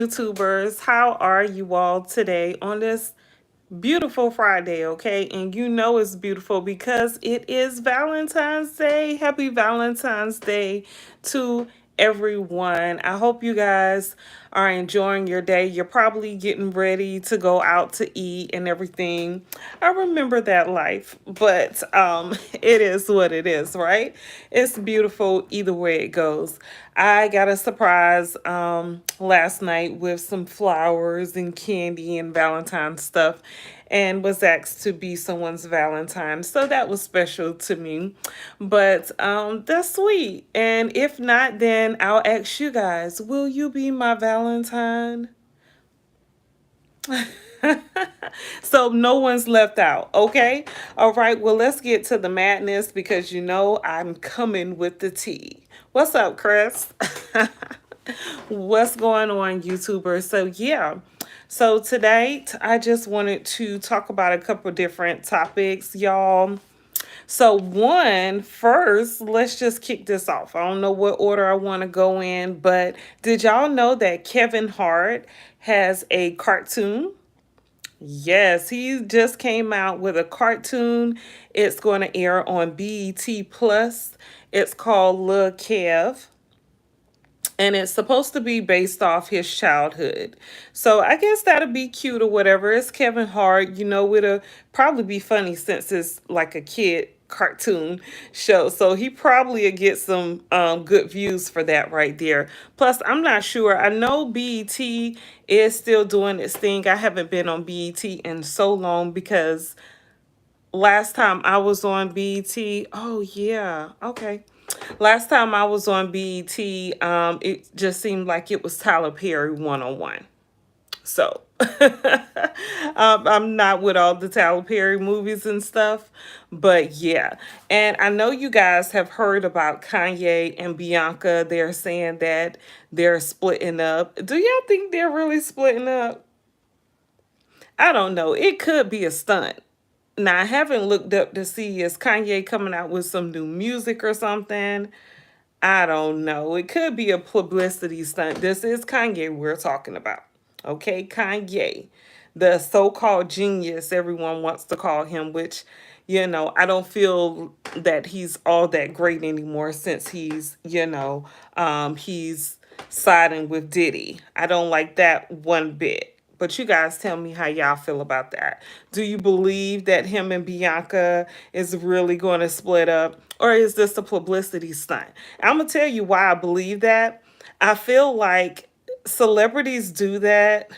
YouTubers, how are you all today on this beautiful Friday, okay? And you know it's beautiful because it is Valentine's Day. Happy Valentine's Day to everyone. I hope you guys are enjoying your day. You're probably getting ready to go out to eat and everything. I remember that life, but it is what it is, right? It's beautiful either way it goes. I got a surprise last night with some flowers and candy and Valentine's stuff and was asked to be someone's Valentine. So that was special to me. But that's sweet. And if not, then I'll ask you guys, will you be my Valentine? So no one's left out, okay? All right, well, let's get to the madness because you know I'm coming with the tea. What's up, Chris? What's going on, YouTubers? So, yeah. So, tonight I just wanted to talk about a couple different topics, y'all. So, one, first, let's just kick this off. I don't know what order I want to go in, but did y'all know that Kevin Hart has a cartoon? Yes, he just came out with a cartoon. It's going to air on BET Plus. It's called Lil Kev, and it's supposed to be based off his childhood. So I guess that'll be cute or whatever. It's Kevin Hart, it'll probably be funny since it's like a kid cartoon show. So he probably will get some good views for that right there. Plus, I'm not sure. I know BET is still doing its thing. I haven't been on BET in so long because last time I was on BET, oh yeah, okay. Last time I was on BET, it just seemed like it was Tyler Perry one-on-one. So I'm not with all the Tyler Perry movies and stuff, but yeah. And I know you guys have heard about Kanye and Bianca. They're saying that they're splitting up. Do y'all think they're really splitting up? I don't know. It could be a stunt. Now, I haven't looked up to see is Kanye coming out with some new music or something. I don't know. It could be a publicity stunt. This is Kanye we're talking about. Okay, Kanye, the so-called genius everyone wants to call him, which, I don't feel that he's all that great anymore since he's siding with Diddy. I don't like that one bit. But you guys tell me how y'all feel about that. Do you believe that him and Bianca is really going to split up? Or is this a publicity stunt? I'm going to tell you why I believe that. I feel like celebrities do that.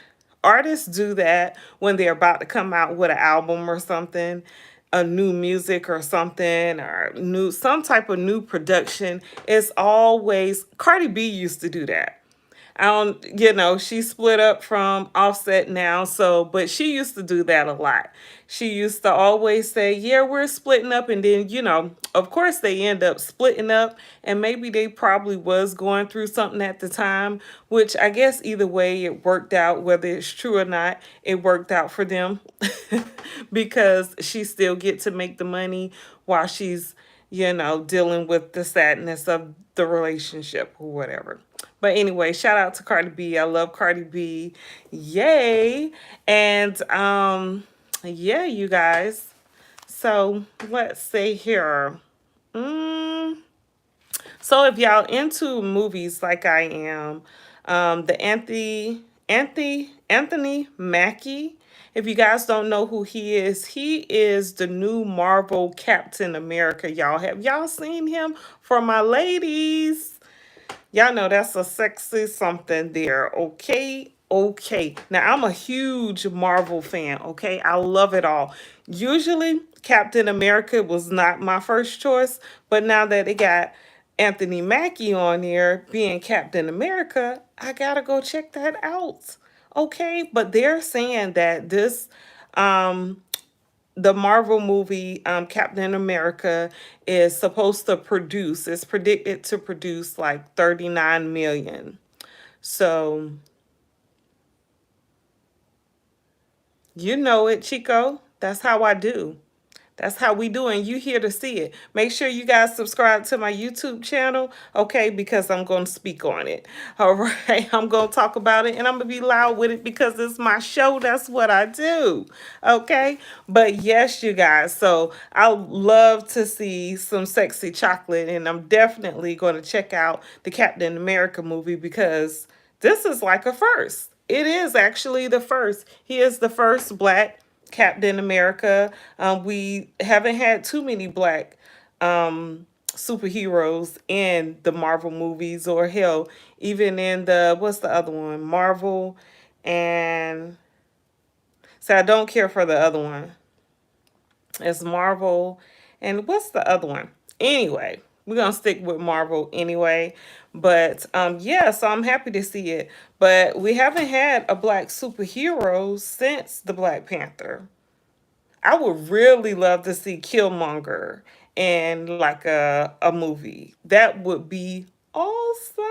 Artists do that when they're about to come out with an album or something, a new music or something, or some type of new production. It's always Cardi B used to do that. I don't, she split up from Offset now, so, but she used to do that a lot. She used to always say, yeah, we're splitting up, and then, of course they end up splitting up, and maybe they probably was going through something at the time, which I guess either way it worked out, whether it's true or not, it worked out for them because she still get to make the money while she's, dealing with the sadness of the relationship or whatever. But anyway, shout out to Cardi B. I love Cardi B. Yay. And yeah, you guys. So let's see here. Mm, so if y'all into movies like I am, the Anthony Mackey. If you guys don't know who he is the new Marvel Captain America. Y'all have y'all seen him? For my ladies, y'all know that's a sexy something there. Okay. Okay. Now, I'm a huge Marvel fan. Okay. I love it all. Usually, Captain America was not my first choice, but now that it got Anthony Mackie on there being Captain America, I gotta go check that out. Okay. But they're saying that um, the Marvel movie Captain America is supposed to produce, it's predicted to produce like 39 million. So, you know it, Chico. That's how I do. That's how we do, and you here to see it. Make sure you guys subscribe to my YouTube channel, okay? Because I'm going to speak on it. All right, I'm going to talk about it, and I'm going to be loud with it because it's my show. That's what I do, okay? But yes, you guys, so I love to see some sexy chocolate, and I'm definitely going to check out the Captain America movie because this is like a first. It is actually the first. He is the first black Captain America. We haven't had too many black superheroes in the Marvel movies, or hell, even in the, what's the other one? Marvel, and so I don't care for the other one. It's Marvel, and what's the other one? Anyway, we're gonna stick with Marvel anyway. But yeah, so I'm happy to see it. But we haven't had a black superhero since the Black Panther. I would really love to see Killmonger in like a movie. That would be awesome.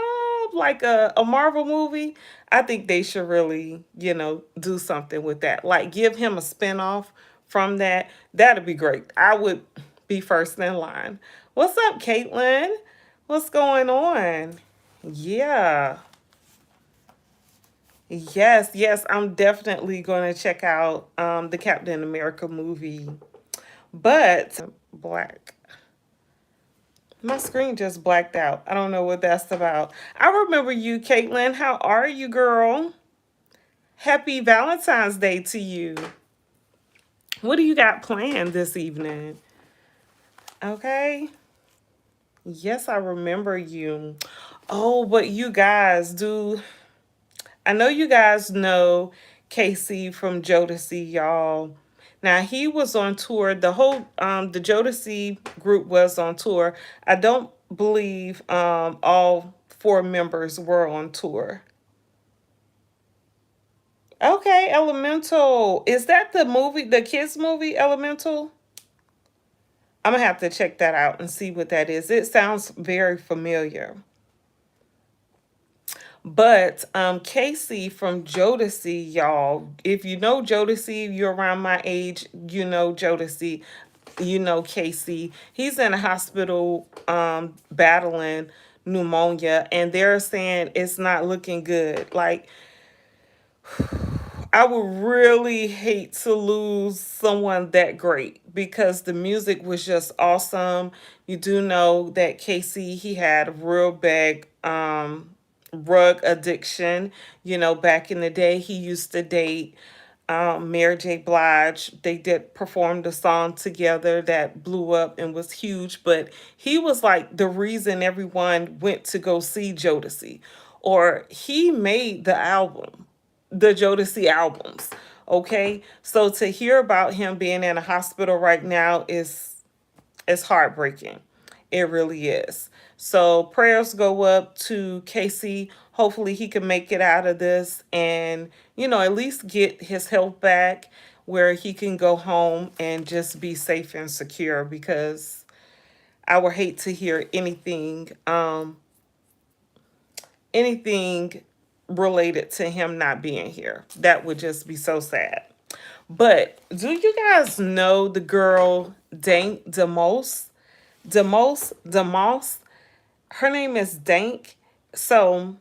Like a Marvel movie. I think they should really, do something with that. Like give him a spinoff from that. That'd be great. I would be first in line. What's up, Caitlin? What's going on? Yeah. Yes, yes, I'm definitely going to check out the Captain America movie. But black. My screen just blacked out. I don't know what that's about. I remember you, Caitlin. How are you, girl? Happy Valentine's Day to you. What do you got planned this evening? Okay. Yes, I remember you. Oh, but you guys do. I know you guys know Casey from Jodeci, y'all. Now he was on tour. The whole the Jodeci group was on tour. I don't believe all four members were on tour. Okay, Elemental. Is that the movie, the kids movie, Elemental? I'm gonna have to check that out and see what that is. It sounds very familiar. But Casey from Jodeci, y'all, if you know Jodeci, you're around my age, you know Jodeci, you know Casey. He's in a hospital battling pneumonia, and they're saying it's not looking good. Like, I would really hate to lose someone that great because the music was just awesome. You do know that Casey, he had a real big rug addiction. Back in the day, he used to date Mary J. Blige. They did perform the song together that blew up and was huge, but he was like the reason everyone went to go see Jodeci, or he made the album, the Jodeci albums. Okay, so to hear about him being in a hospital right now is heartbreaking. It really is. So prayers go up to Casey. Hopefully he can make it out of this and, at least get his health back where he can go home and just be safe and secure, because I would hate to hear anything related to him not being here. That would just be so sad. But do you guys know the girl Dank Demos? Demos. Her name is Dank. So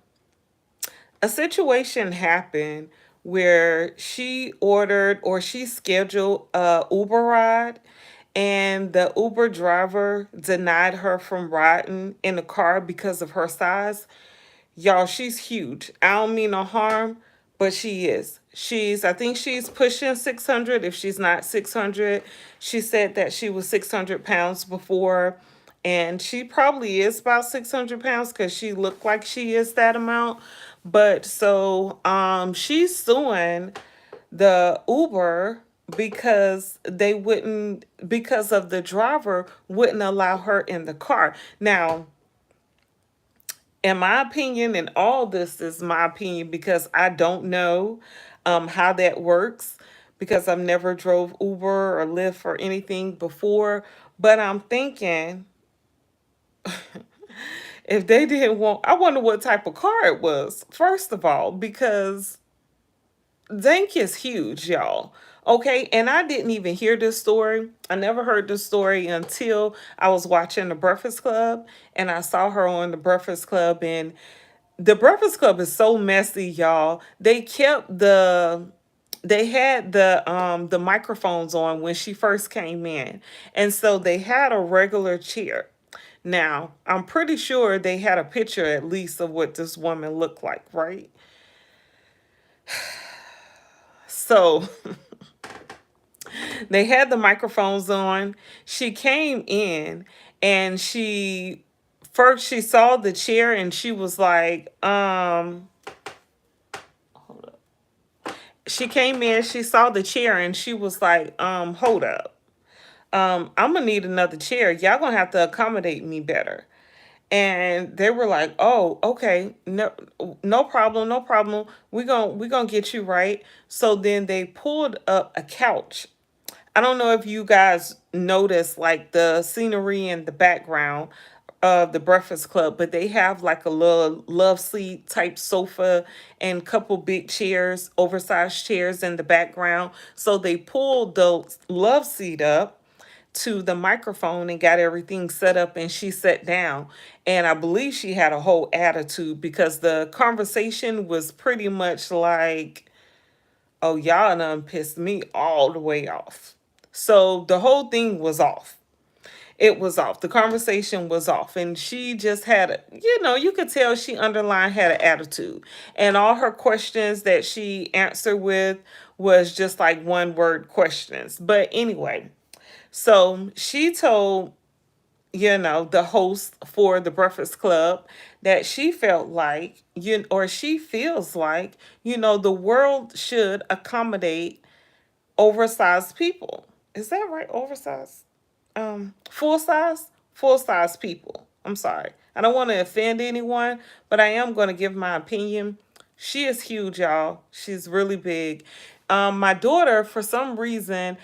a situation happened where she ordered or she scheduled a Uber ride, and the Uber driver denied her from riding in the car because of her size. Y'all, she's huge. I don't mean no harm, but she is. I think she's pushing 600, if she's not 600. She said that she was 600 pounds before, and she probably is about 600 pounds because she looked like she is that amount. But so she's suing the Uber because because of the driver wouldn't allow her in the car. Now, in my opinion, and all this is my opinion because I don't know how that works, because I've never drove Uber or Lyft or anything before. But I'm thinking, if they didn't want, I wonder what type of car it was, first of all, because Dank is huge, y'all. Okay, and I didn't even hear this story. I never heard this story until I was watching The Breakfast Club and I saw her on The Breakfast Club. And The Breakfast Club is so messy, y'all. They had the microphones on when she first came in. And so they had a regular chair. Now, I'm pretty sure they had a picture at least of what this woman looked like, right? So they had the microphones on. She came in and she saw the chair and she was like, hold up. She came in, she saw the chair and she was like, hold up. I'm gonna need another chair. Y'all gonna have to accommodate me better. And they were like, "Oh, okay, no, no problem, no problem. We gonna get you right." So then they pulled up a couch. I don't know if you guys notice like the scenery in the background of the Breakfast Club, but they have like a little love seat type sofa and couple big chairs, oversized chairs in the background. So they pulled the love seat up to the microphone and got everything set up and she sat down. And I believe she had a whole attitude because the conversation was pretty much like, oh, y'all done pissed me all the way off. So the whole thing was off. It was off. The conversation was off. And she just you could tell she underlined had an attitude. And all her questions that she answered with was just like one word questions. But anyway, so she told, the host for the Breakfast Club that she felt like, or she feels like, the world should accommodate oversized people. Is that right? Oversized? Full size people. I'm sorry. I don't want to offend anyone, but I am going to give my opinion. She is huge, y'all. She's really big. My daughter, for some reason,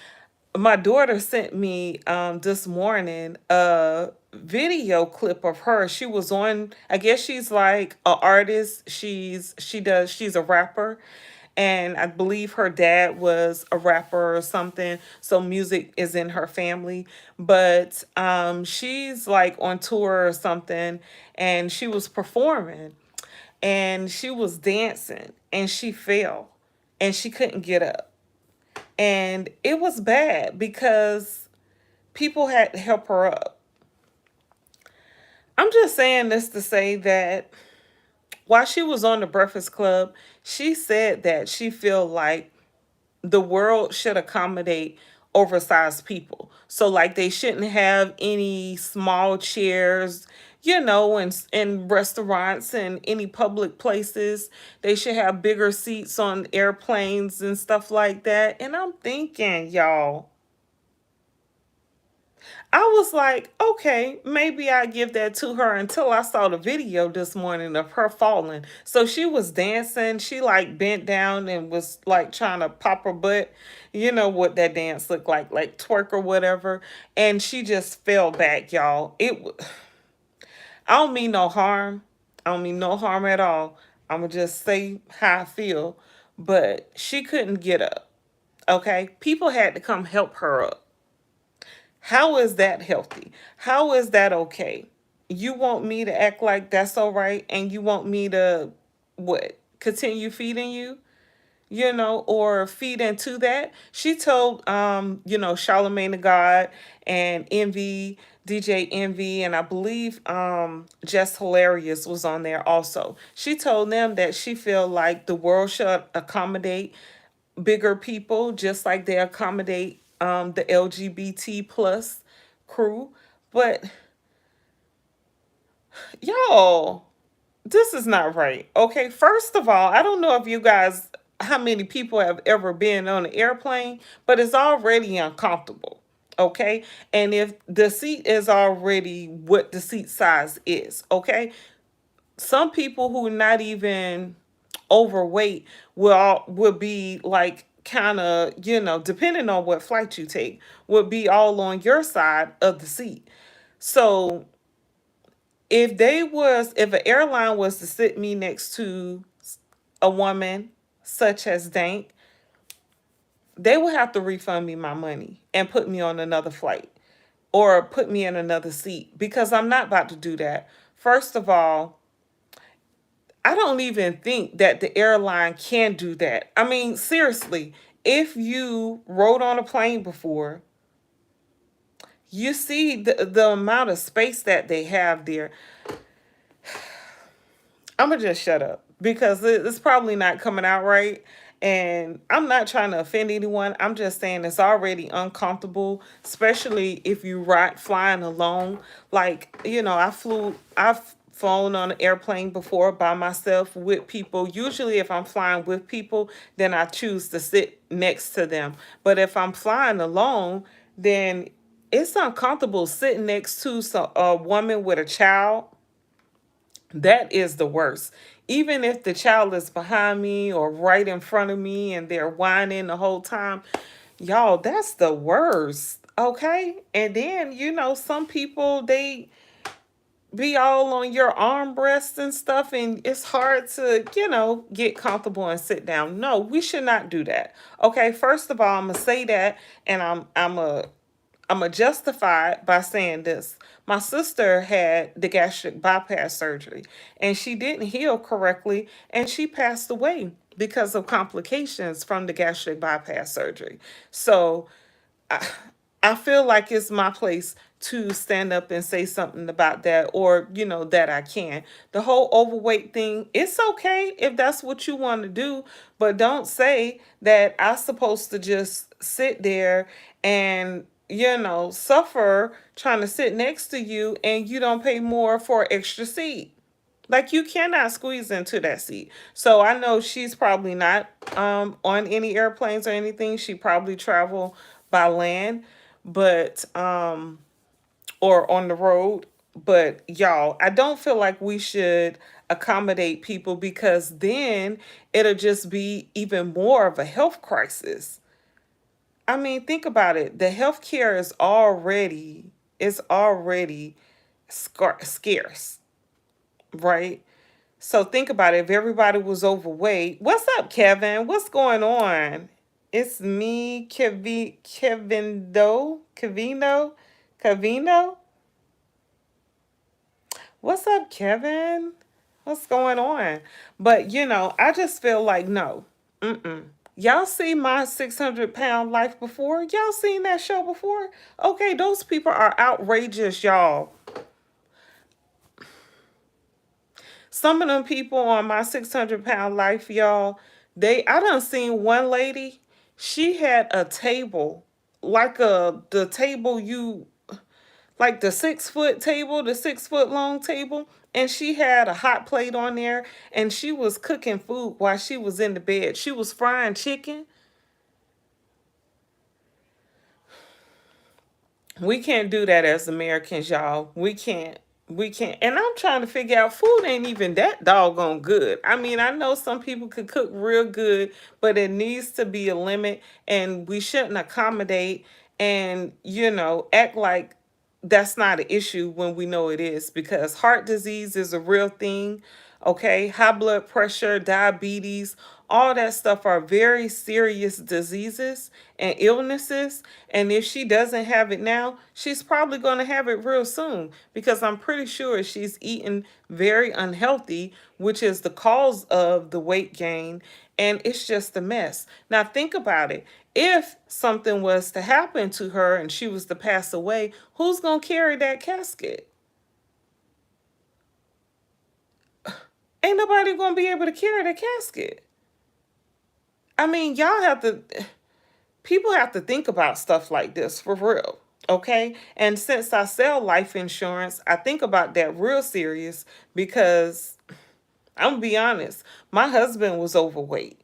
my daughter sent me this morning a video clip of her. She was on, I guess she's like an artist. She's a rapper. And I believe her dad was a rapper or something. So music is in her family. But she's like on tour or something. And she was performing. And she was dancing. And she fell. And she couldn't get up. And it was bad because people had to help her up. I'm just saying this to say that while she was on the Breakfast Club, she said that she feel like the world should accommodate oversized people. So like they shouldn't have any small chairs, in restaurants and any public places. They should have bigger seats on airplanes and stuff like that. And I'm thinking, y'all, I was like, okay, maybe I give that to her until I saw the video this morning of her falling. So she was dancing. She like bent down and was like trying to pop her butt. You know what that dance looked like twerk or whatever. And she just fell back, y'all. I don't mean no harm. I don't mean no harm at all. I'm going to just say how I feel. But she couldn't get up. Okay? People had to come help her up. How is that healthy? How is that okay? You want me to act like that's all right and you want me to what? Continue feeding you? Or feed into that. She told Charlemagne the God and Envy, DJ Envy, and I believe Just Hilarious was on there also. She told them that she feel like the world should accommodate bigger people just like they accommodate the LGBT plus crew. But y'all, this is not right. Okay, first of all, I don't know if you guys, how many people have ever been on an airplane, but it's already uncomfortable. Okay, and if the seat is already what the seat size is, okay, some people who are not even overweight will be like kind of, depending on what flight you take, would be all on your side of the seat. So if an airline was to sit me next to a woman such as Dank, they will have to refund me my money and put me on another flight or put me in another seat because I'm not about to do that. First of all, I don't even think that the airline can do that. I mean, seriously, if you rode on a plane before, you see the amount of space that they have there. I'm gonna just shut up because it's probably not coming out right. And I'm not trying to offend anyone. I'm just saying it's already uncomfortable, especially if you ride flying alone. Like, I've flown on an airplane before by myself with people. Usually if I'm flying with people, then I choose to sit next to them. But if I'm flying alone, then it's uncomfortable sitting next to a woman with a child. That is the worst. Even if the child is behind me or right in front of me and they're whining the whole time, y'all, that's the worst. Okay? And then, some people, they be all on your armrest and stuff, and it's hard to, get comfortable and sit down. No, we should not do that. Okay, first of all, I'm gonna say that, and I'm a justify it by saying this. My sister had the gastric bypass surgery and she didn't heal correctly and she passed away because of complications from the gastric bypass surgery. So I, I feel like it's my place to stand up and say something about that, or that I can. The whole overweight thing, it's okay if that's what you want to do, but don't say that I'm supposed to just sit there and suffer trying to sit next to you and you don't pay more for an extra seat. Like, you cannot squeeze into that seat. So I know she's probably not on any airplanes or anything. She probably travel by land, but or on the road. But y'all, I don't feel like we should accommodate people because then it'll just be even more of a health crisis. I mean, think about it. The healthcare is already scarce, right? So think about it. If everybody was overweight, what's up, Kevin? What's going on? It's me, Kevino. What's up, Kevin? What's going on? But I just feel like no. Mm-mm. Y'all see my 600-pound life before? Y'all seen that show before? Okay, those people are outrageous, y'all. Some of them people on my 600-pound life, y'all, I done seen one lady, she had a table, like the table like the 6-foot table, the 6-foot long table, and she had a hot plate on there, and she was cooking food while she was in the bed. She was frying chicken. We can't do that as Americans, y'all. We can't. We can't. And I'm trying to figure out food ain't even that doggone good. I mean, I know some people could cook real good, but it needs to be a limit and we shouldn't accommodate and, act like that's not an issue when we know it is because heart disease is a real thing. Okay, high blood pressure, diabetes, all that stuff are very serious diseases and illnesses. And if she doesn't have it now, she's probably going to have it real soon because I'm pretty sure she's eating very unhealthy, which is the cause of the weight gain. And it's just a mess. Now, think about it. If something was to happen to her and she was to pass away, who's going to carry that casket? Ain't nobody going to be able to carry the casket. I mean, people have to think about stuff like this for real. Okay. And since I sell life insurance, I think about that real serious because I'm going to be honest, my husband was overweight.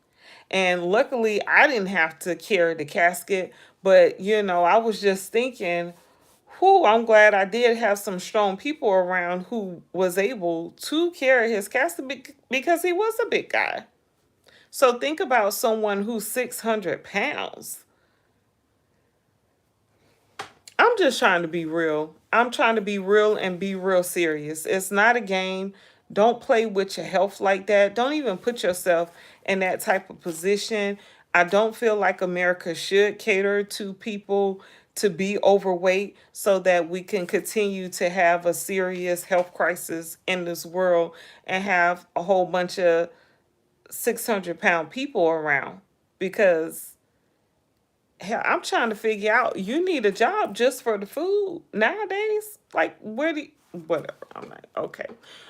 And luckily, I didn't have to carry the casket. But, I was just thinking, whew, I'm glad I did have some strong people around who was able to carry his casket because he was a big guy. So think about someone who's 600 pounds. I'm just trying to be real. I'm trying to be real and be real serious. It's not a game. Don't play with your health like that. Don't even put yourself in that type of position. I don't feel like America should cater to people to be overweight so that we can continue to have a serious health crisis in this world and have a whole bunch of 600-pound people around. Because hell, I'm trying to figure out, you need a job just for the food nowadays. Like, where do you, whatever. I'm like, okay,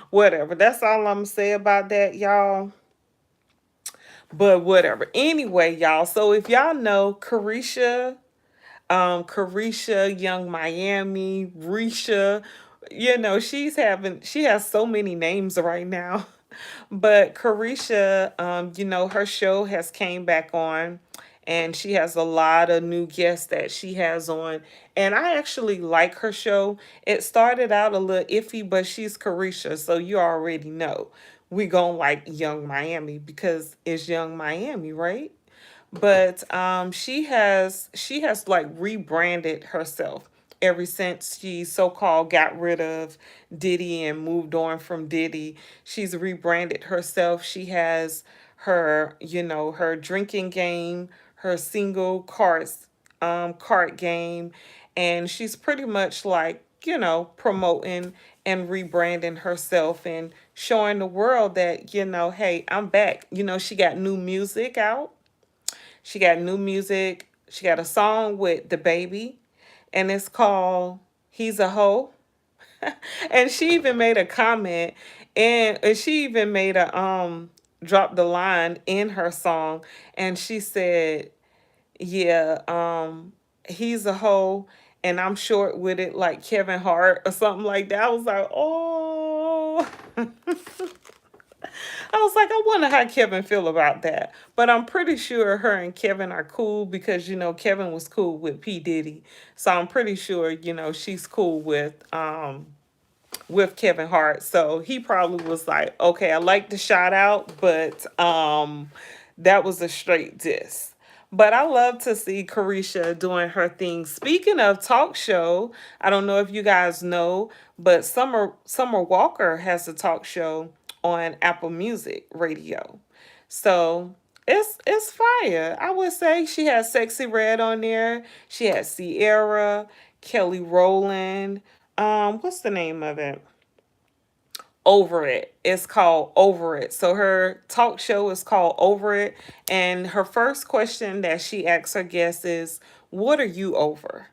whatever. That's all I'm gonna say about that, y'all. But whatever. Anyway, y'all. So if y'all know Carisha, Young Miami, Risha, she has so many names right now. But Carisha, her show has came back on, and she has a lot of new guests that she has on. And I actually like her show. It started out a little iffy, but she's Carisha, so you already know we gonna like Young Miami because it's Young Miami, right? But she has like rebranded herself ever since she so-called got rid of Diddy and moved on from Diddy. She's rebranded herself. She has her drinking game, her single cart game, and she's pretty much like, promoting and rebranding herself and showing the world that, hey, I'm back. She got new music out. She got new music. She got a song with the baby, and it's called "He's a Hoe." And she even made a comment, and she even made a drop the line in her song, and she said, "Yeah, he's a hoe, and I'm short with it like Kevin Hart or something like that." I was like, oh. I was like, I wonder how Kevin feel about that. But I'm pretty sure her and Kevin are cool because Kevin was cool with P Diddy, so I'm pretty sure she's cool with Kevin Hart. So he probably was like, okay, I like the shout out, but that was a straight diss. But I love to see Carisha doing her thing. Speaking of talk show, I don't know if you guys know, but Summer Walker has a talk show on Apple Music Radio. So it's fire. I would say she has Sexy Red on there. She has Sierra, Kelly Rowland. What's the name of it? Over It. It's called Over It. So her talk show is called Over It. And her first question that she asks her guests is, what are you over?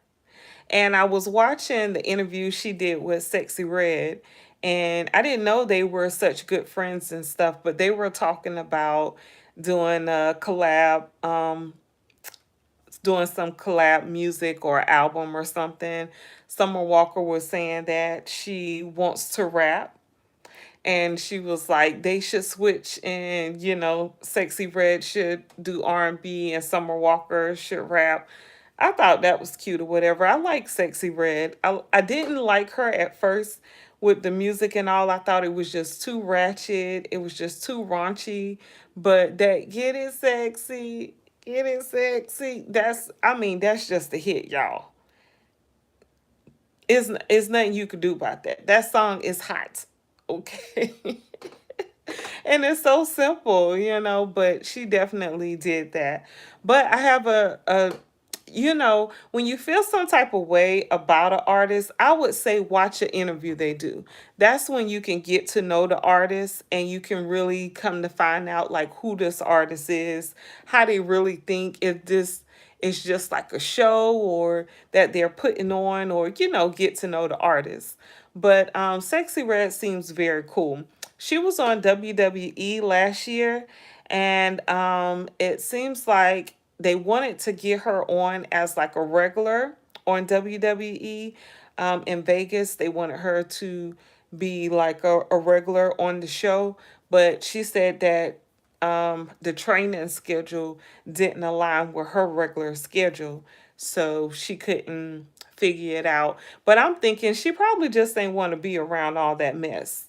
And I was watching the interview she did with Sexy Red, and I didn't know they were such good friends and stuff, but they were talking about doing a collab, doing some collab music or album or something. Summer Walker was saying that she wants to rap, and she was like they should switch, and Sexy Red should do R&B and Summer Walker should rap. I thought that was cute or whatever. I like Sexy Red. I didn't like her at first with the music and all. I thought it was just too ratchet, it was just too raunchy. But that get it sexy, that's just a hit, y'all. It's nothing you could do about that. That song is hot. Okay. And it's so simple, but she definitely did that. But I have when you feel some type of way about an artist, I would say watch an interview they do. That's when you can get to know the artist and you can really come to find out like who this artist is, how they really think, if this is just like a show or that they're putting on, or get to know the artist. But Sexy Red seems very cool. She was on WWE last year, and it seems like they wanted to get her on as like a regular on WWE in Vegas. They wanted her to be like a regular on the show, but she said that the training schedule didn't align with her regular schedule, so she couldn't figure it out. But I'm thinking she probably just ain't want to be around all that mess.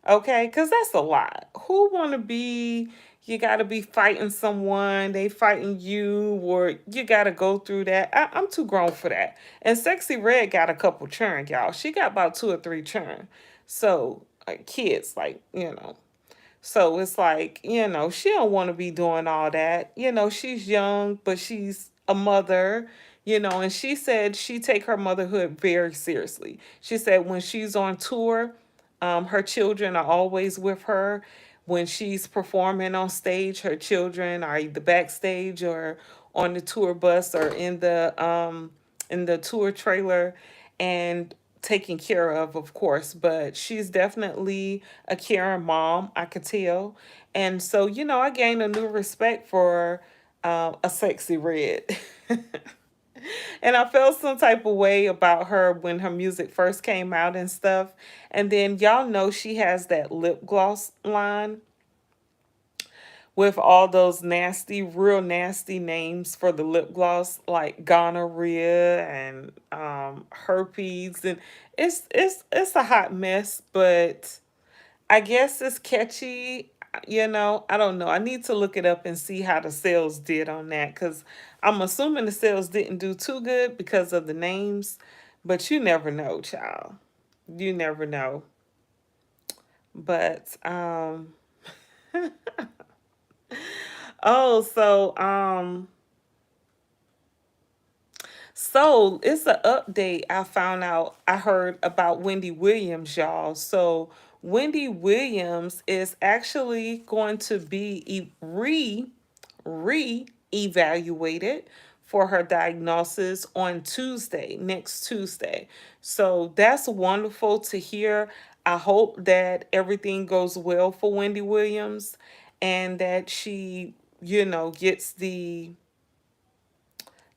Okay, because that's a lot. Who want to be, you got to be fighting someone, they fighting you, or you got to go through that. I'm too grown for that. And Sexy Red got a couple churn, y'all. She got about two or three churn. So, kids, like. So it's like, she don't want to be doing all that. She's young, but she's a mother, and she said she take her motherhood very seriously. She said when she's on tour, her children are always with her. When she's performing on stage, her children are either backstage or on the tour bus or in the tour trailer, and taken care of course. But she's definitely a caring mom, I could tell. And so, I gained a new respect for a sexy red. And I felt some type of way about her when her music first came out and stuff. And then y'all know she has that lip gloss line with all those nasty, real nasty names for the lip gloss, like gonorrhea and herpes, and it's a hot mess. But I guess it's catchy. I don't know. I need to look it up and see how the sales did on that, because I'm assuming the sales didn't do too good because of the names. But you never know, child. You never know. But oh, so it's an update. I found out, I heard about Wendy Williams, y'all. So Wendy Williams is actually going to be re evaluated for her diagnosis on Tuesday, next Tuesday. So that's wonderful to hear. I hope that everything goes well for Wendy Williams, and that she, gets the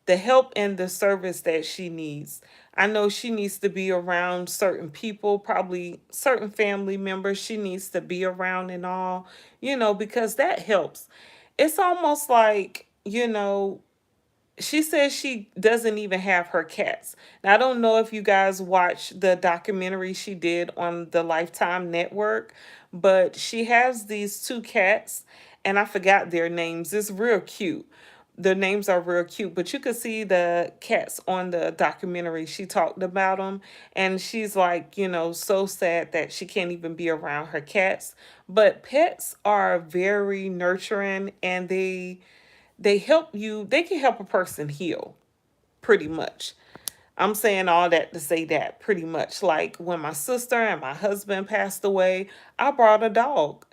help and the service that she needs. I know she needs to be around certain people, probably certain family members she needs to be around and all, because that helps. It's almost like, she says she doesn't even have her cats. Now, I don't know if you guys watched the documentary she did on the Lifetime Network, but she has these two cats, and I forgot their names. It's real cute. The names are real cute, but you could see the cats on the documentary. She talked about them, and she's like, so sad that she can't even be around her cats. But pets are very nurturing, and they help you, they can help a person heal, pretty much. I'm saying all that to say that, pretty much. Like when my sister and my husband passed away, I brought a dog.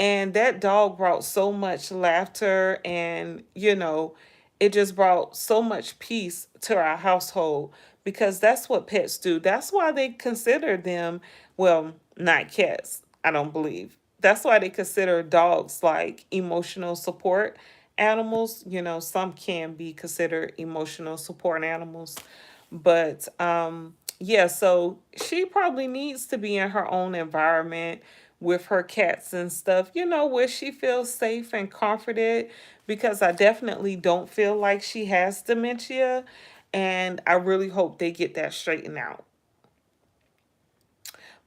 And that dog brought so much laughter, and, it just brought so much peace to our household, because that's what pets do. That's why they consider them, well, not cats, I don't believe. That's why they consider dogs like emotional support animals. Some can be considered emotional support animals. But yeah, so she probably needs to be in her own environment with her cats and stuff, where she feels safe and comforted, because I definitely don't feel like she has dementia, and I really hope they get that straightened out.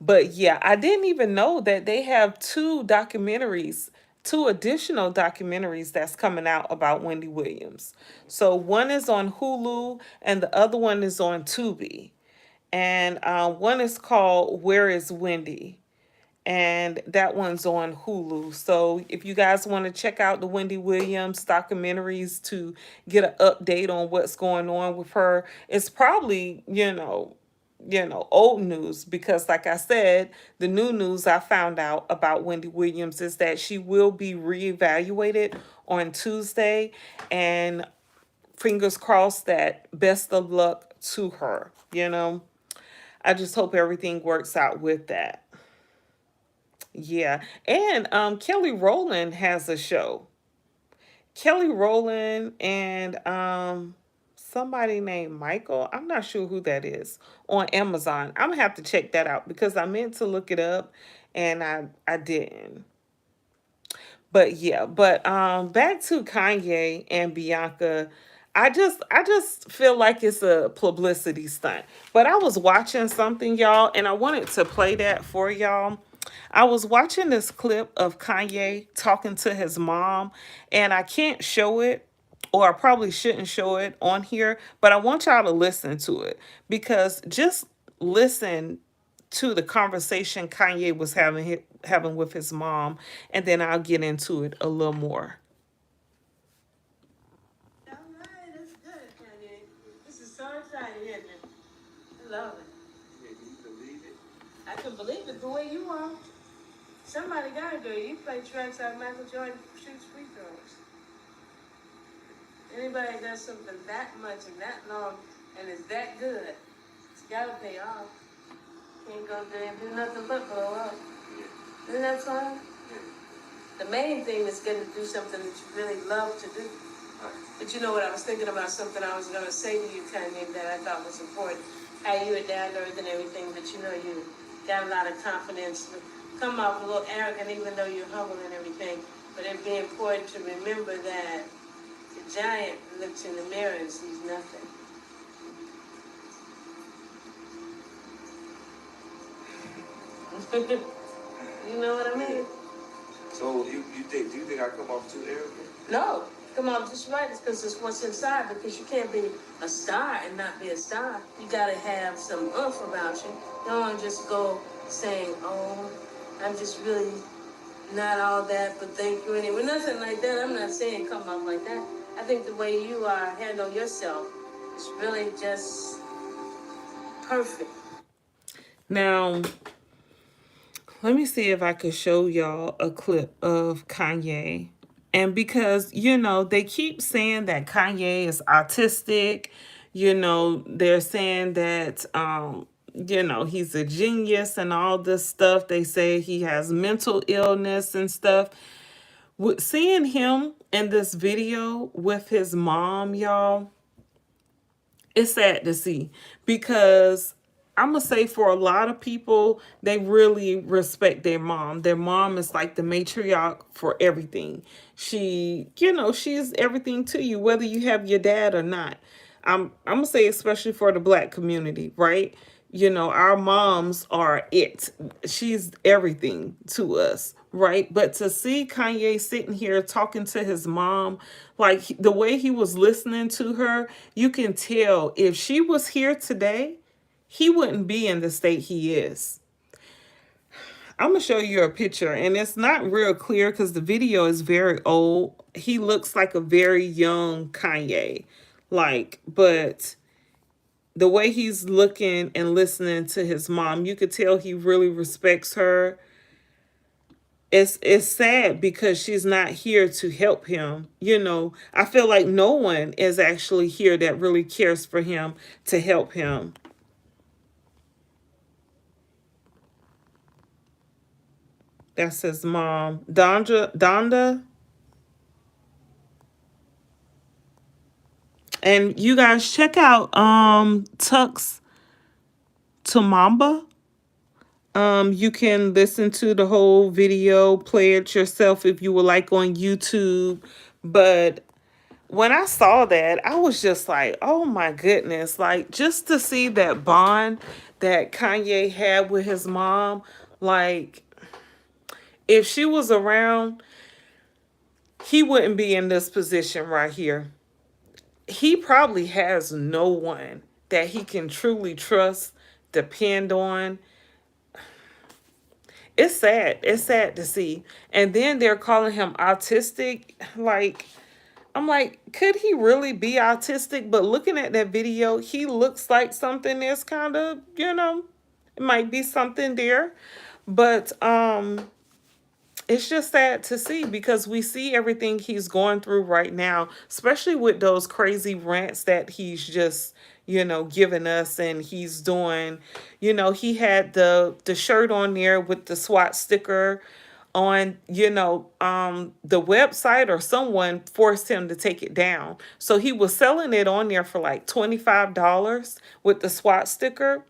But yeah, I didn't even know that they have two additional documentaries that's coming out about Wendy Williams. So one is on Hulu and the other one is on Tubi. And one is called Where is Wendy? And that one's on Hulu. So if you guys want to check out the Wendy Williams documentaries to get an update on what's going on with her, it's probably, old news, because like I said, the new news I found out about Wendy Williams is that she will be reevaluated on Tuesday, and fingers crossed, that best of luck to her. I just hope everything works out with that. Yeah. And Kelly Rowland has a show. Kelly Rowland and somebody named Michael. I'm not sure who that is, on Amazon. I'm gonna have to check that out, because I meant to look it up and I didn't. But yeah, but back to Kanye and Bianca. I just feel like it's a publicity stunt. But I was watching something, y'all, and I wanted to play that for y'all. I was watching this clip of Kanye talking to his mom, and I can't show it, or I probably shouldn't show it on here, but I want y'all to listen to it, because just listen to the conversation Kanye was having with his mom, and then I'll get into it a little more. All right, that's good, Kanye. This is so exciting, isn't it? I love it. Yeah, can you believe it? I can believe it the way you are. Somebody gotta do it. You play tracks like Michael Jordan shoots free throws. Anybody does something that much and that long and is that good, it's gotta pay off. Can't go there and do nothing but blow up. Yeah. Isn't that fun? Yeah. The main thing is getting to do something that you really love to do. Right. But you know what, I was thinking about something I was going to say to you, Kanye, that I thought was important. How you were down to earth and everything, but you know you got a lot of confidence. Come off a little arrogant even though you're humble and everything. But it'd be important to remember that the giant looks in the mirror and sees nothing. You know what I mean? So do you think I come off too arrogant? No, come off just right. It's because it's what's inside. Because you can't be a star and not be a star. You gotta have some oomph about you. You don't want to just go saying, "Oh, I'm just really not all that," but thank you anyway. Nothing like that. I'm not saying come off like that. I think the way you handle yourself is really just perfect. Now, let me see if I could show y'all a clip of Kanye. And because, they keep saying that Kanye is autistic, they're saying that, he's a genius and all this stuff. They say he has mental illness and stuff. Seeing him in this video with his mom, y'all, it's sad to see, because I'm going to say for a lot of people, they really respect their mom. Their mom is like the matriarch for everything. She's everything to you, whether you have your dad or not. I'm going to say especially for the Black community, right? Our moms are it. She's everything to us, right? But to see Kanye sitting here talking to his mom, like the way he was listening to her, you can tell if she was here today, he wouldn't be in the state he is. I'm going to show you a picture, and it's not real clear because the video is very old. He looks like a very young Kanye. But the way he's looking and listening to his mom, you could tell he really respects her. It's sad because she's not here to help him. I feel like no one is actually here that really cares for him to help him. That's his mom, Donda. And you guys check out Tux to Mamba. You can listen to the whole video, play it yourself if you would like on YouTube. But when I saw that, I was just like, oh my goodness. Like, just to see that bond that Kanye had with his mom, like, if she was around, he wouldn't be in this position right here. He probably has no one that he can truly trust, depend on. It's sad. It's sad to see. And then they're calling him autistic. Like, I'm like, could he really be autistic? But looking at that video, he looks like something is kind of, it might be something there. But it's just sad to see because we see everything he's going through right now, especially with those crazy rants that he's just, giving us, and he's doing, he had the shirt on there with the SWAT sticker on, the website, or someone forced him to take it down. So he was selling it on there for like $25 with the SWAT sticker.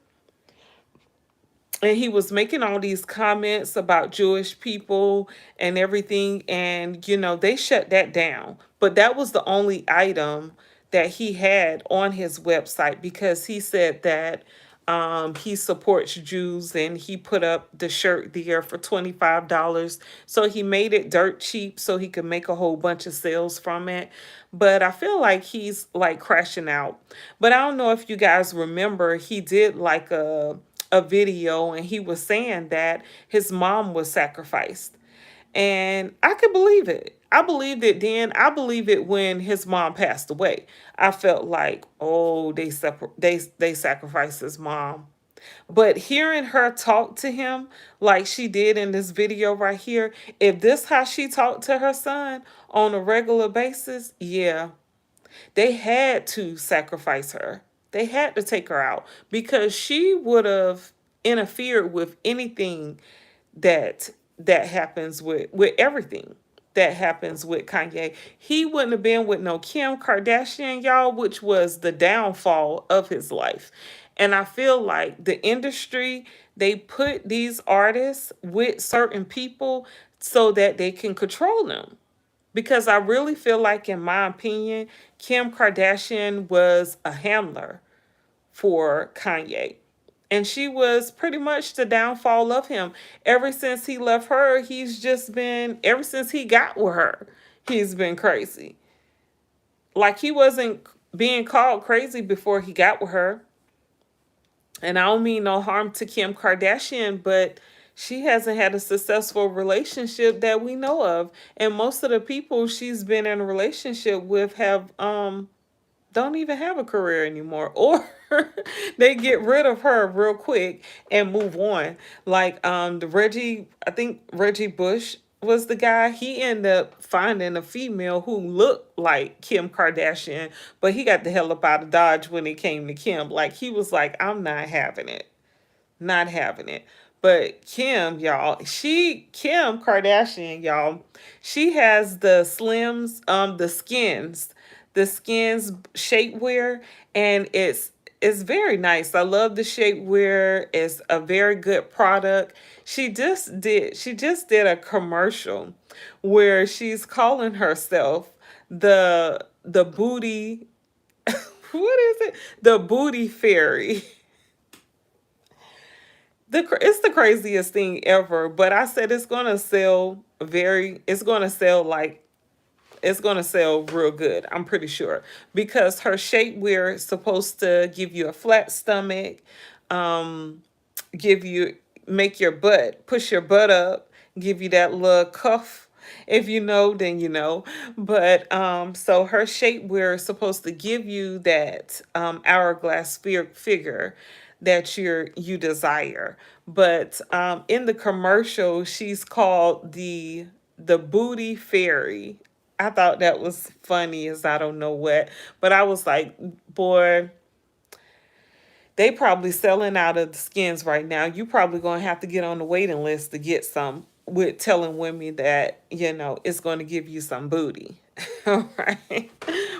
And he was making all these comments about Jewish people and everything. And, they shut that down. But that was the only item that he had on his website, because he said that he supports Jews, and he put up the shirt there for $25. So he made it dirt cheap so he could make a whole bunch of sales from it. But I feel like he's like crashing out. But I don't know if you guys remember, he did like a video and he was saying that his mom was sacrificed. And I could believe it. I believed it then. I believe it when his mom passed away. I felt like, oh, they sacrificed his mom. But hearing her talk to him like she did in this video right here, if this how she talked to her son on a regular basis, yeah, they had to sacrifice her. They had to take her out because she would have interfered with anything that happens with everything that happens with Kanye. He wouldn't have been with no Kim Kardashian, y'all, which was the downfall of his life. And I feel like the industry, they put these artists with certain people so that they can control them. Because I really feel like, in my opinion, Kim Kardashian was a handler for Kanye. And she was pretty much the downfall of him. Ever since he left her, ever since he got with her, he's been crazy. Like, he wasn't being called crazy before he got with her. And I don't mean no harm to Kim Kardashian, but she hasn't had a successful relationship that we know of. And most of the people she's been in a relationship with have don't even have a career anymore, or they get rid of her real quick and move on. Like the Reggie, I think Reggie Bush was the guy. He ended up finding a female who looked like Kim Kardashian, but he got the hell up out of Dodge when it came to Kim. Like, he was like, I'm not having it. Not having it. But Kim Kardashian, y'all, she has the slims, the skins shapewear, and it's very nice. I love the shapewear. It's a very good product. She just did a commercial where she's calling herself the booty what is it? The booty fairy. It's the craziest thing ever, but I said it's gonna sell real good. I'm pretty sure because her shapewear is supposed to give you a flat stomach, um, give you make your butt push your butt up, give you that little cuff. If you know, then you know. But so her shapewear is supposed to give you that hourglass figure that you desire. But in the commercial, she's called the booty fairy. I thought that was funny as I don't know what, but I was like, boy, they probably selling out of the skins right now. You probably gonna have to get on the waiting list to get some, with telling women that, it's gonna give you some booty. All right.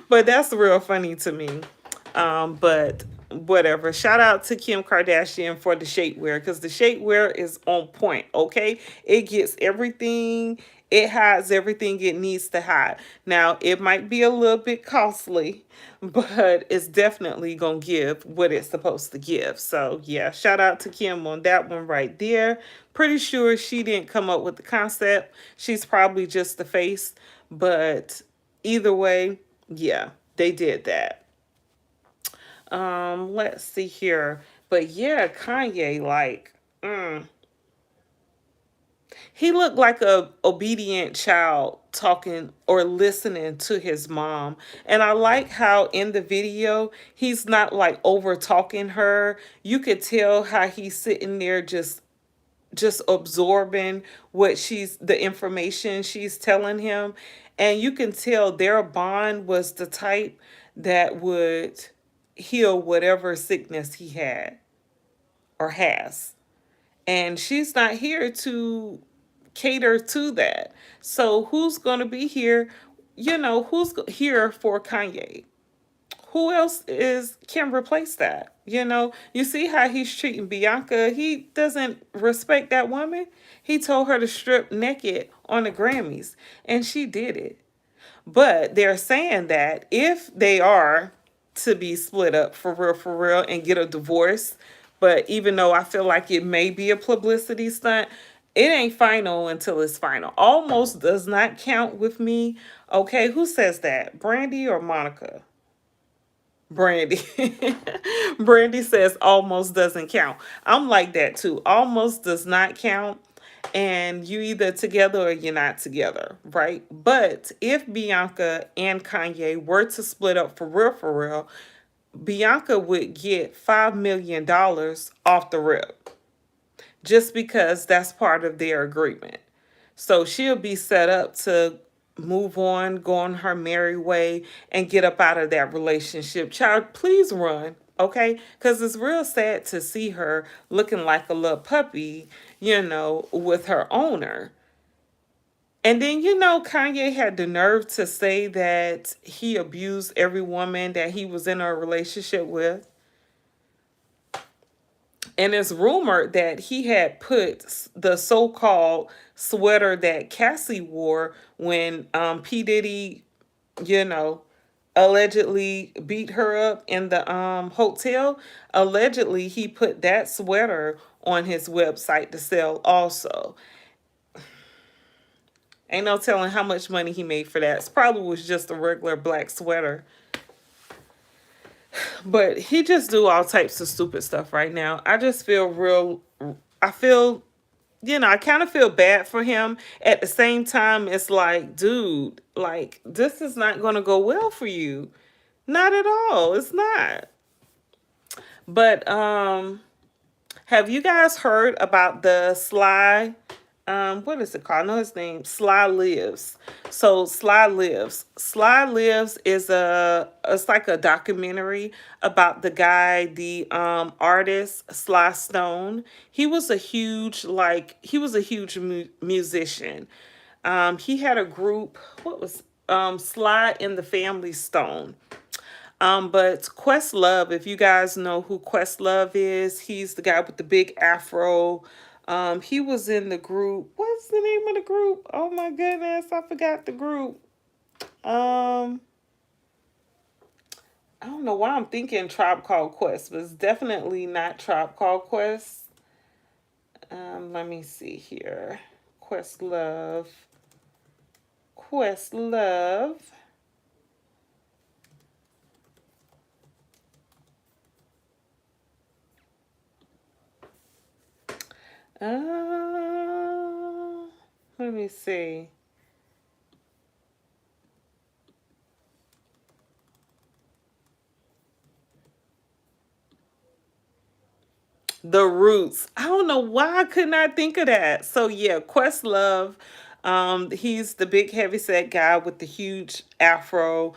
But that's real funny to me. But whatever. Shout out to Kim Kardashian for the shapewear, because the shapewear is on point. Okay, it gets everything. It hides everything it needs to hide. Now it might be a little bit costly, but it's definitely gonna give what it's supposed to give. So yeah, shout out to Kim on that one right there. Pretty sure she didn't come up with the concept. She's probably just the face, but either way, yeah, they did that. Let's see here. But yeah, Kanye, like, he looked like a obedient child talking or listening to his mom. And I like how in the video he's not like over talking her. You could tell how he's sitting there just absorbing the information she's telling him. And you can tell their bond was the type that would heal whatever sickness he had or has. And she's not here to cater to that. So who's going to be here? Here for Kanye? Who else can replace that? You see how he's treating Bianca. He doesn't respect that woman. He told her to strip naked on the Grammys, and she did it. But they're saying that if they are to be split up for real, and get a divorce, but even though I feel like it may be a publicity stunt, it ain't final until it's final. Almost does not count with me. Okay, who says that? Brandy or Monica? Brandy. Brandy says almost doesn't count. I'm like that too. Almost does not count. And you either together or you're not together, right? But if Bianca and Kanye were to split up for real, Bianca would get $5 million off the rip just because that's part of their agreement. So she'll be set up to move on, go on her merry way, and get up out of that relationship. Child, please run, okay? Because it's real sad to see her looking like a little puppy, with her owner. And then, Kanye had the nerve to say that he abused every woman that he was in a relationship with. And it's rumored that he had put the so-called sweater that Cassie wore when P. Diddy, you know, allegedly beat her up in the hotel. Allegedly, he put that sweater on his website to sell also. Ain't no telling how much money he made for that. It probably was just a regular black sweater. But he just do all types of stupid stuff right now. I just feel I feel, I kind of feel bad for him. At the same time, it's like, dude, like, this is not going to go well for you. Not at all. It's not. But have you guys heard about the Sly? What is it called? I know his name. Sly Lives. So Sly Lives. Sly Lives is it's like a documentary about the guy, the artist Sly Stone. He was a huge musician. He had a group. What was Sly and the Family Stone. But Questlove, if you guys know who Questlove is, he's the guy with the big afro. He was in the group. What's the name of the group? Oh my goodness, I forgot the group. Um, I don't know why I'm thinking Tribe Called Quest, but it's definitely not Tribe Called Quest. Let me see here. Questlove. Questlove. Let me see. The Roots. I don't know why I could not think of that. So yeah, Questlove. He's the big heavyset guy with the huge afro.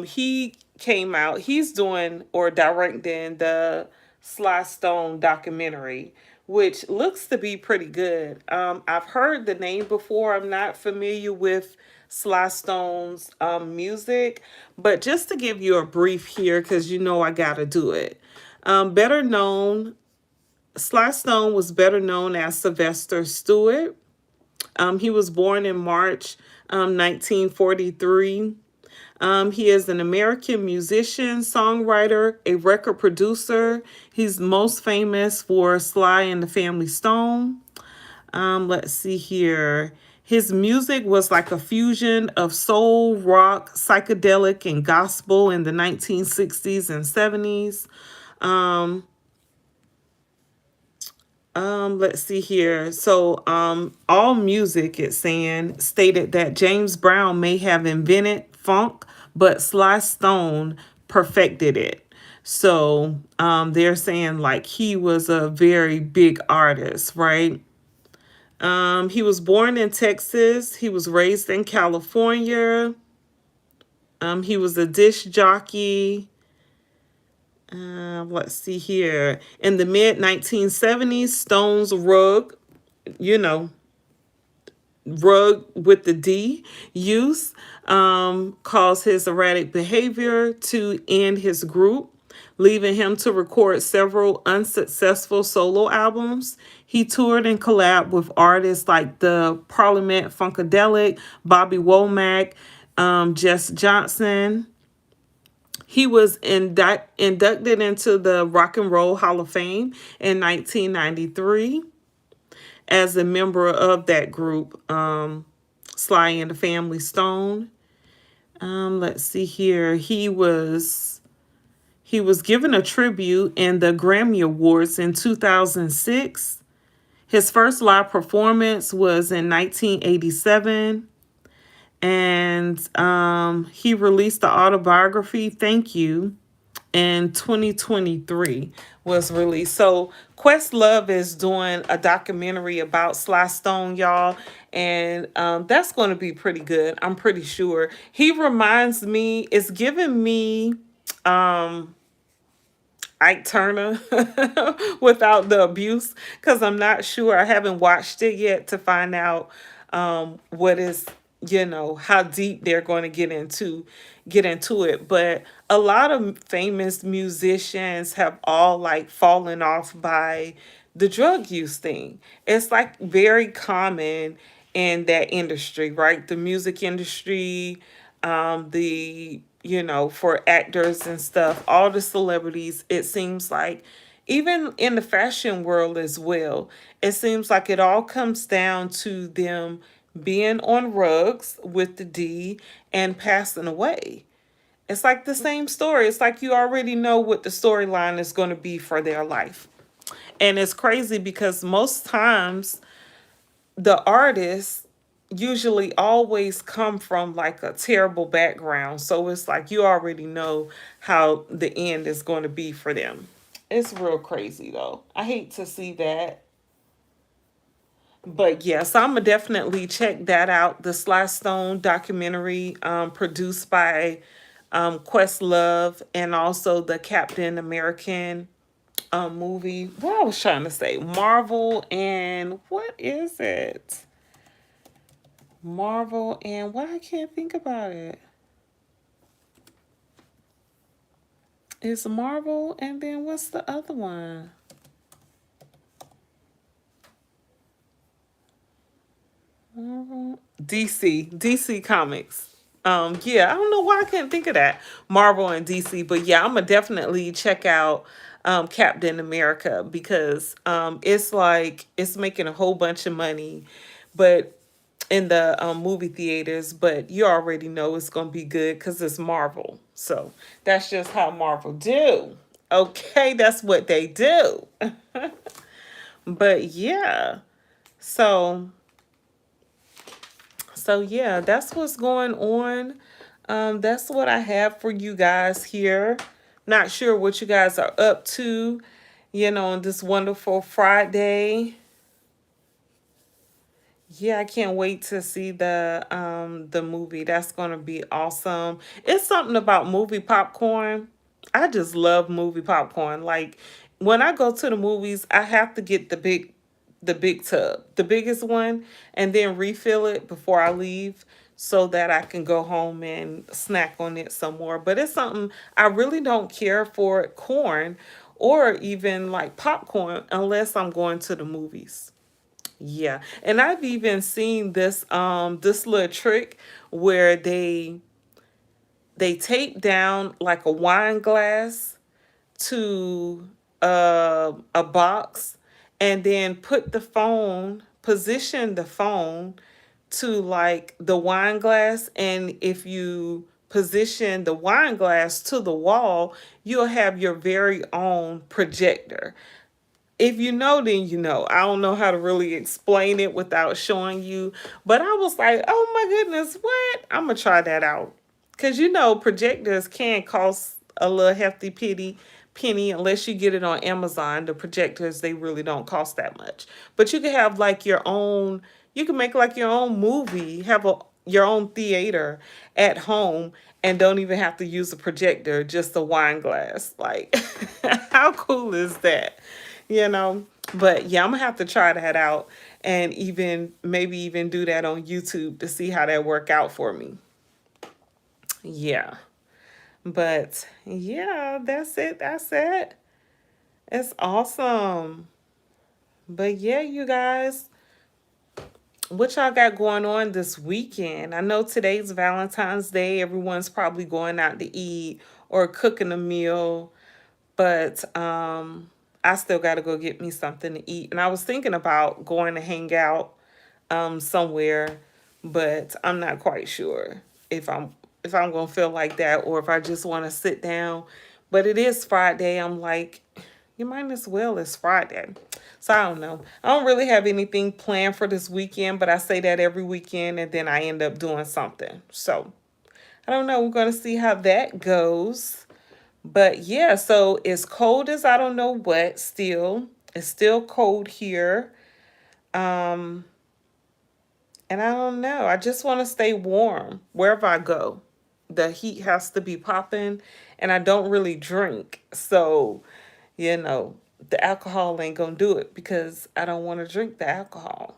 He came out. He's doing or directing the Sly Stone documentary, which looks to be pretty good. I've heard the name before. I'm not familiar with Sly Stone's music, but just to give you a brief here, because I gotta do it. Better known Sly Stone was better known as Sylvester Stewart. He was born in March 1943. He is an American musician, songwriter, a record producer. He's most famous for Sly and the Family Stone. Let's see here. His music was like a fusion of soul, rock, psychedelic, and gospel in the 1960s and 70s. Let's see here. So, All Music, it's saying, stated that James Brown may have invented funk, but Sly Stone perfected it. So, they're saying like he was a very big artist, right? He was born in Texas. He was raised in California. He was a disc jockey. Let's see here. In the mid 1970s, Stone's you know, rug with the D use caused his erratic behavior to end his group, leaving him to record several unsuccessful solo albums. He toured and collabed with artists like the Parliament Funkadelic, Bobby Womack, Jess Johnson. He was inducted into the Rock and Roll Hall of Fame in 1993 as a member of that group, Sly and the Family Stone. Let's see here. He was He was given a tribute in the Grammy Awards in 2006. His first live performance was in 1987. And he released the autobiography, Thank You, in 2023 was released. So Questlove is doing a documentary about Sly Stone, y'all, and that's going to be pretty good. I'm pretty sure. He reminds me, it's giving me Ike Turner without the abuse, because I'm not sure. I haven't watched it yet to find out what is, how deep they're going to get into it. But a lot of famous musicians have all like fallen off by the drug use thing. It's like very common in that industry, right? The music industry, the for actors and stuff, all the celebrities, it seems like, even in the fashion world as well, it seems like it all comes down to them being on rugs with the D and passing away. It's like the same story. It's like you already know what the storyline is going to be for their life. And it's crazy because most times the artists usually always come from like a terrible background. So it's like you already know how the end is going to be for them. It's real crazy though. I hate to see that. But yes, I'm gonna definitely check that out. The Sly Stone documentary, produced by Questlove, and also the Captain American movie. What I was trying to say, Marvel and what is it? Marvel and what, I can't think about it. It's Marvel and then what's the other one? Marvel, DC Comics. Yeah, I don't know why I can't think of that. Marvel and DC, but yeah, I'm gonna definitely check out Captain America because it's like it's making a whole bunch of money, but in the movie theaters, but you already know it's gonna be good because it's Marvel. So that's just how Marvel do. Okay, that's what they do. But yeah, so yeah, that's what's going on. That's what I have for you guys here. Not sure what you guys are up to, on this wonderful Friday. Yeah, I can't wait to see the movie. That's gonna be awesome. It's something about movie popcorn. I just love movie popcorn. Like when I go to the movies, I have to get the big tub, the biggest one, and then refill it before I leave so that I can go home and snack on it some more. But it's something I really don't care for corn or even like popcorn unless I'm going to the movies. Yeah. And I've even seen this little trick where they tape down like a wine glass to a box and then position the phone to like the wine glass. And if you position the wine glass to the wall, you'll have your very own projector. If you know, then you know. I don't know how to really explain it without showing you, but I was like, oh my goodness, what? I'm gonna try that out. Cause projectors can cost a little hefty penny unless you get it on Amazon. The projectors, they really don't cost that much. But you can have like your own, you can make like your own movie, have your own theater at home and don't even have to use a projector, just a wine glass. Like how cool is that? you know. But yeah, I'm gonna have to try that out and even maybe even do that on YouTube to see how that work out for me. Yeah. But yeah, that's it. That's it. It's awesome. But yeah, you guys, what y'all got going on this weekend? I know today's Valentine's Day. Everyone's probably going out to eat or cooking a meal. But I still got to go get me something to eat. And I was thinking about going to hang out somewhere, but I'm not quite sure if I'm gonna feel like that or if I just want to sit down But it is Friday. I'm like, you might as well. It's Friday. So I don't know. I don't really have anything planned for this weekend, but I say that every weekend and then I end up doing something. So I don't know. We're going to see how that goes. But yeah, so it's cold as I don't know what still. It's still cold here. Um, and I don't know. I just want to stay warm wherever I go. The heat has to be popping, and I don't really drink. So, you know, the alcohol ain't going to do it because I don't want to drink the alcohol.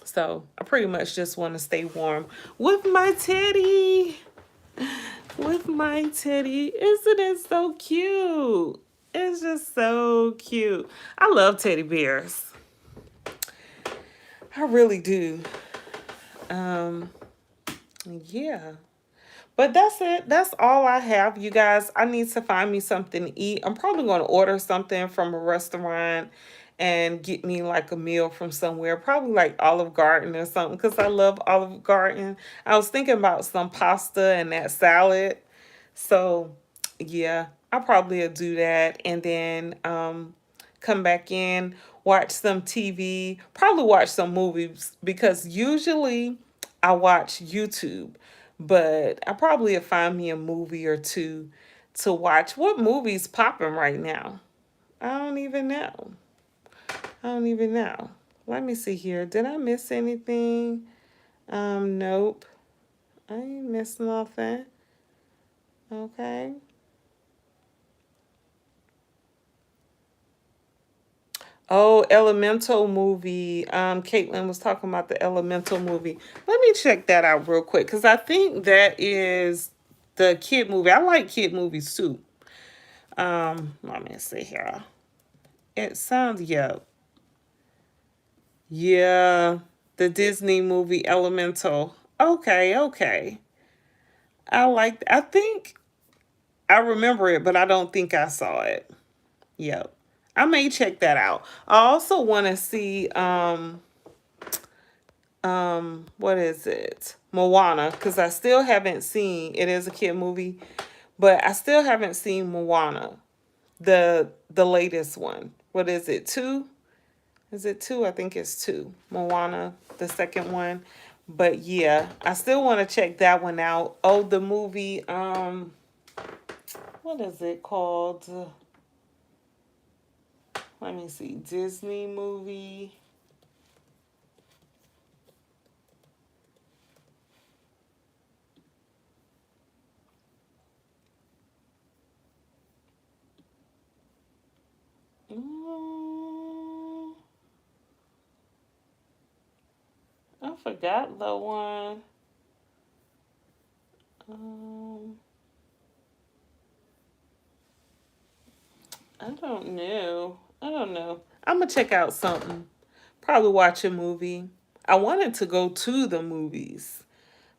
So, I pretty much just want to stay warm with my teddy. With my teddy. Isn't it so cute? It's just so cute. I love teddy bears. I really do. Um, yeah. But that's it. That's all I have, you guys. I need to find me something to eat. I'm probably going to order something from a restaurant and get me like a meal from somewhere, probably like Olive Garden or something, because I love Olive Garden. I was thinking about some pasta and that salad. So, yeah, I probably will do that and then come back in, watch some TV, probably watch some movies because usually I watch YouTube, but I probably will find me a movie or two to watch. What movie's popping right now? I don't even know. I don't even know. Let me see here. Did I miss anything? Nope. I ain't missed nothing. Okay. Oh, Elemental movie. Caitlin was talking about the Elemental movie. Let me check that out real quick because I think that is the kid movie. I like kid movies too. Let me see here. It sounds yeah, the Disney movie Elemental. Okay, okay. I think I remember it, but I don't think I saw it. Yep. I may check that out. I also want to see what is it? Moana, because I still haven't seen it is a kid movie, but I still haven't seen Moana, the latest one. What is it? Two? Is it two? I think it's two. Moana, the second one. But yeah, I still want to check that one out. Oh, the movie, what is it called? Let me see. Disney movie. Mm, I forgot the one. Um, I don't know. I don't know. I'm gonna check out something. Probably watch a movie. I wanted to go to the movies,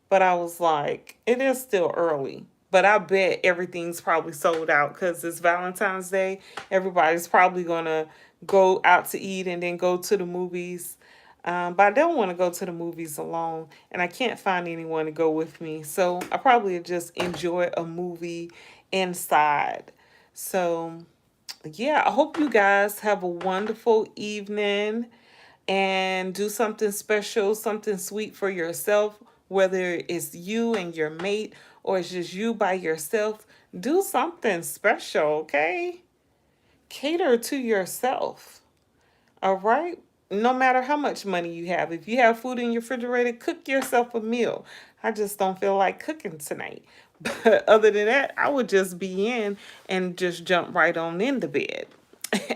but I was like, it is still early. But I bet everything's probably sold out because it's Valentine's Day. Everybody's probably gonna go out to eat and then go to the movies. But I don't want to go to the movies alone, and I can't find anyone to go with me. So I probably just enjoy a movie inside. So yeah, I hope you guys have a wonderful evening and do something special, something sweet for yourself, whether it's you and your mate or it's just you by yourself. Do something special, okay? Cater to yourself. All right? No matter how much money you have. If you have food in your refrigerator, cook yourself a meal. I just don't feel like cooking tonight. But other than that, I would just be in and just jump right on into bed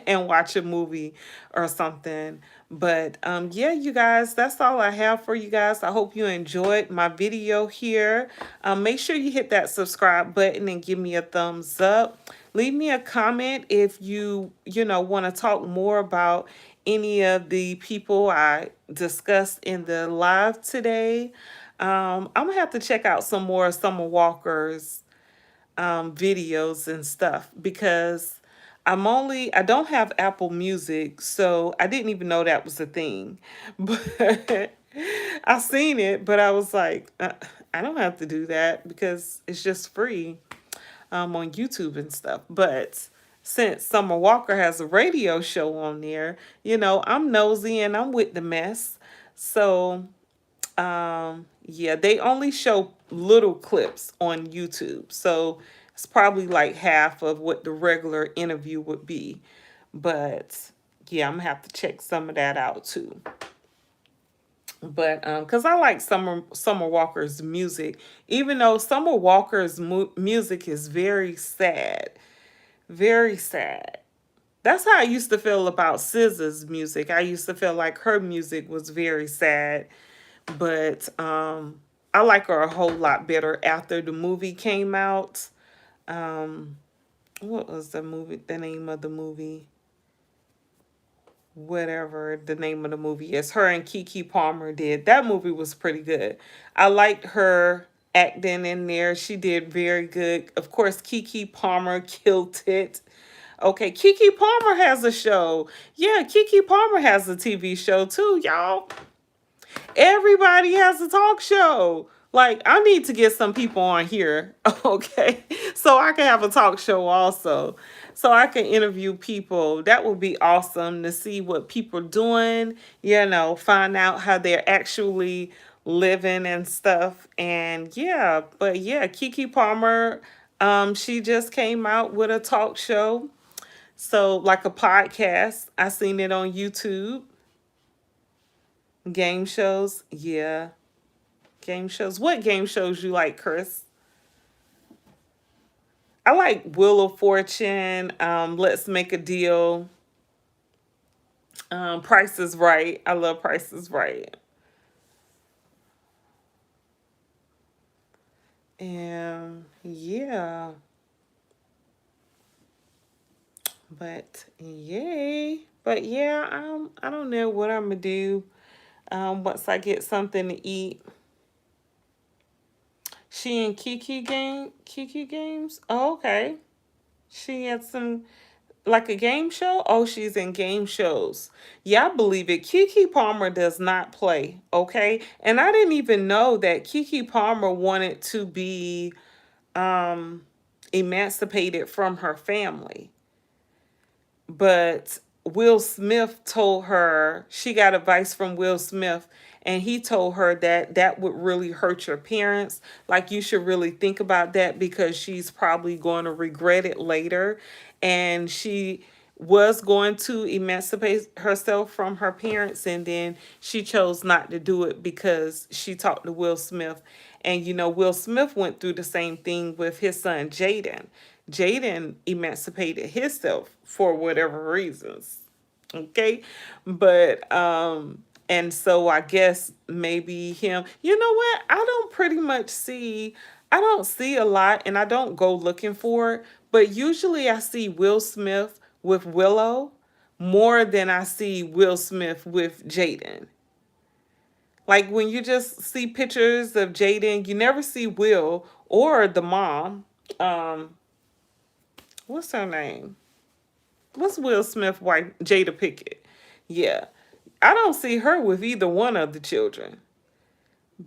and watch a movie or something. But yeah, you guys, that's all I have for you guys. I hope you enjoyed my video here. Make sure you hit that subscribe button and give me a thumbs up. Leave me a comment if you want to talk more about any of the people I discussed in the live today. I'm gonna have to check out some more Summer Walker's videos and stuff because I don't have Apple Music, so I didn't even know that was a thing. But I seen it, but I was like, I don't have to do that because it's just free. on YouTube and stuff. But since Summer Walker has a radio show on there, I'm nosy and I'm with the mess. So, yeah, they only show little clips on YouTube. So it's probably like half of what the regular interview would be. But yeah, I'm gonna have to check some of that out too. But because I like Summer Walker's music, even though Summer Walker's music is very sad. That's how I used to feel about SZA's music. I used to feel like her music was very sad, but I like her a whole lot better after the movie came out. Um, what was the movie? The name of the movie? Whatever the name of the movie is. Her and Keke Palmer did. That movie was pretty good. I liked her acting in there. She did very good. Of course, Keke Palmer killed it. Okay, Keke Palmer has a show. Yeah, Keke Palmer has a TV show too, y'all. Everybody has a talk show. Like, I need to get some people on here, okay? So I can have a talk show also. So I can interview people. That would be awesome to see what people are doing, find out how they're actually living and stuff. And yeah, but yeah, Keke Palmer, she just came out with a talk show. So like a podcast. I seen it on YouTube. Game shows, yeah. Game shows. What game shows you like, Chris? I like Wheel of Fortune, Let's Make a Deal, Price is Right. I love Price is Right. And yeah, but yay. But yeah, I don't know what I'm gonna do once I get something to eat. She in Kiki Games? Oh, okay. She had some like a game show? Oh, she's in game shows. Yeah, I believe it. Keke Palmer does not play, okay? And I didn't even know that Keke Palmer wanted to be um emancipated from her family. But Will Smith told her, she got advice from Will Smith, and he told her that that would really hurt your parents. Like, you should really think about that because she's probably going to regret it later. And she was going to emancipate herself from her parents, and then she chose not to do it because she talked to Will Smith. And Will Smith went through the same thing with his son Jaden. Jaden emancipated himself for whatever reasons. Okay. But and so I guess maybe him. You know what? I don't see a lot, and I don't go looking for it, but usually I see Will Smith with Willow more than I see Will Smith with Jaden. Like, when you just see pictures of Jaden, you never see Will or the mom. Um, what's her name? What's Will Smith's wife? Jada Pickett. Yeah. I don't see her with either one of the children.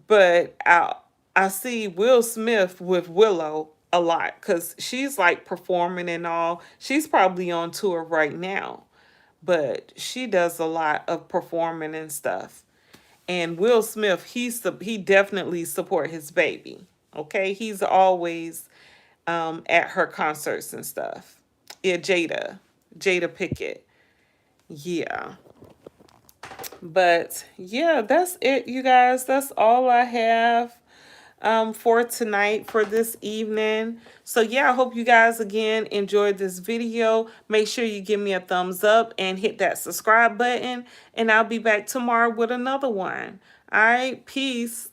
But I see Will Smith with Willow a lot because she's like performing and all. She's probably on tour right now. But she does a lot of performing and stuff. And Will Smith, he definitely support his baby. Okay, he's always at her concerts and stuff. Yeah, Jada Pickett. Yeah. But yeah, that's it, you guys. That's all I have for tonight, for this evening. So yeah, I hope you guys again enjoyed this video. Make sure you give me a thumbs up and hit that subscribe button. And I'll be back tomorrow with another one. All right, peace.